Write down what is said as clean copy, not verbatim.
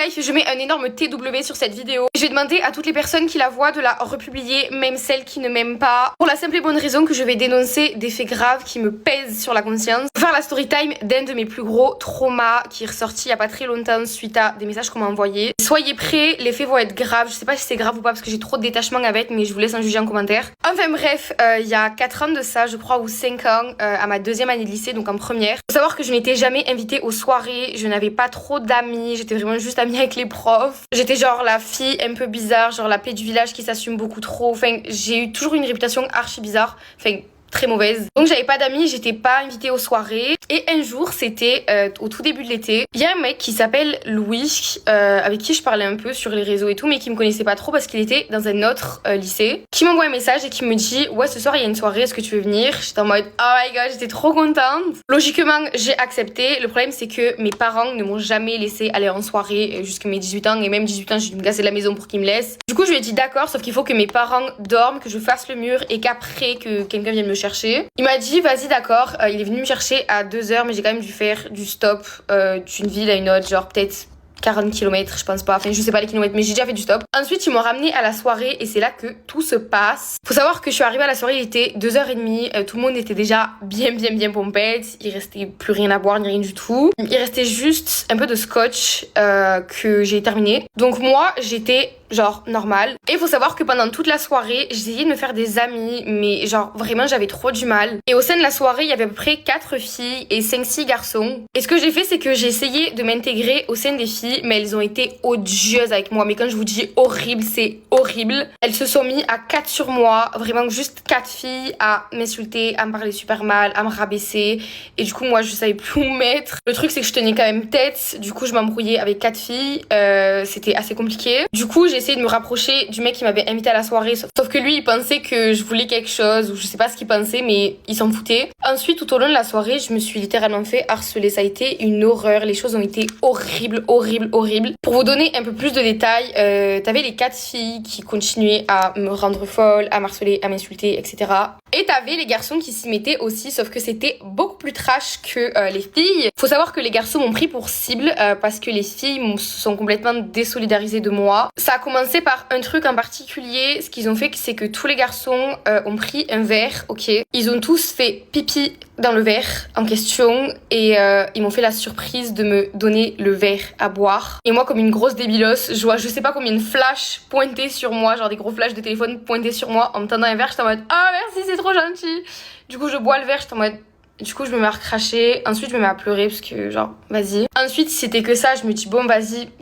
life, je mets un énorme TW sur cette vidéo. Je vais demander à toutes les personnes qui la voient de la republier, même celles qui ne m'aiment pas, pour la simple et bonne raison que je vais dénoncer des faits graves qui me pèsent sur la conscience. Faire la story time d'un de mes plus gros traumas qui est ressorti il y a pas très longtemps suite à des messages qu'on m'a envoyés. Soyez prêts, les faits vont être graves. Je sais pas si c'est grave ou pas parce que j'ai trop de détachement avec, mais je vous laisse en juger en commentaire. Enfin bref, il y a 4 ans de ça, je crois, ou 5 ans, à ma 2e année de lycée, donc en première. Faut savoir que je n'étais jamais invitée aux soirées, je n'avais pas trop d'amis, j'étais vraiment juste amie avec les profs. J'étais genre la fille un peu bizarre, genre la paix du village qui s'assume beaucoup trop. Enfin, j'ai eu toujours une réputation archi bizarre. Enfin, très mauvaise. Donc j'avais pas d'amis, j'étais pas invitée aux soirées. Et un jour, c'était au tout début de l'été, il y a un mec qui s'appelle Louis, avec qui je parlais un peu sur les réseaux et tout, mais qui me connaissait pas trop parce qu'il était dans un autre lycée, qui m'envoie un message et qui me dit ouais, ce soir il y a une soirée, est-ce que tu veux venir? J'étais en mode oh my god, j'étais trop contente. Logiquement, j'ai accepté. Le problème c'est que mes parents ne m'ont jamais laissé aller en soirée jusqu'à mes 18 ans, et même 18 ans j'ai dû me casser de la maison pour qu'ils me laissent. Du coup je lui ai dit d'accord, sauf qu'il faut que mes parents dorment, que je fasse le mur et qu'après que quelqu'un vienne me chercher. Il m'a dit vas-y d'accord, il est venu me chercher à 2h, mais j'ai quand même dû faire du stop d'une ville à une autre, genre peut-être 40 km, je pense pas, enfin je sais pas les kilomètres, mais j'ai déjà fait du stop. Ensuite ils m'ont ramené à la soirée et c'est là que tout se passe. Faut savoir que je suis arrivée à la soirée, il était 2h30, tout le monde était déjà bien pompette, il restait plus rien à boire ni rien du tout. Il restait juste un peu de scotch que j'ai terminé. Donc moi j'étais genre normal. Et il faut savoir que pendant toute la soirée, j'essayais de me faire des amis, mais genre vraiment j'avais trop du mal. Et au sein de la soirée, il y avait à peu près 4 filles et 5-6 garçons. Et ce que j'ai fait, c'est que j'ai essayé de m'intégrer au sein des filles, mais elles ont été odieuses avec moi. Mais quand je vous dis horrible, c'est horrible. Elles se sont mis à 4 sur moi, vraiment juste 4 filles, à m'insulter, à me parler super mal, à me rabaisser. Et du coup, moi, je savais plus où me mettre. Le truc, c'est que je tenais quand même tête. Du coup, je m'embrouillais avec 4 filles. C'était assez compliqué. Du coup, j'ai essayé de me rapprocher du mec qui m'avait invité à la soirée, sauf que lui il pensait que je voulais quelque chose, ou je sais pas ce qu'il pensait, mais il s'en foutait. Ensuite tout au long de la soirée je me suis littéralement fait harceler, ça a été une horreur, les choses ont été horribles. Pour vous donner un peu plus de détails, t'avais les 4 filles qui continuaient à me rendre folle, à m'harceler, à m'insulter, etc. Et t'avais les garçons qui s'y mettaient aussi, sauf que c'était beaucoup plus trash que les filles. Faut savoir que les garçons m'ont pris pour cible parce que les filles se sont complètement désolidarisées de moi. Ça a commencé par un truc en particulier. Ce qu'ils ont fait, c'est que tous les garçons ont pris un verre, ok. Ils ont tous fait pipi dans le verre en question et ils m'ont fait la surprise de me donner le verre à boire. Et moi, comme une grosse débilos, je vois je sais pas combien de flashs pointés sur moi, genre des gros flashs de téléphone pointés sur moi en me tendant un verre. J'étais en mode ah merci, c'est trop gentil. Du coup, je bois le verre, j'étais en mode. Du coup, je me mets à recracher. Ensuite, je me mets à pleurer parce que, genre, vas-y. Ensuite, si c'était que ça, je me dis, bon, vas-y,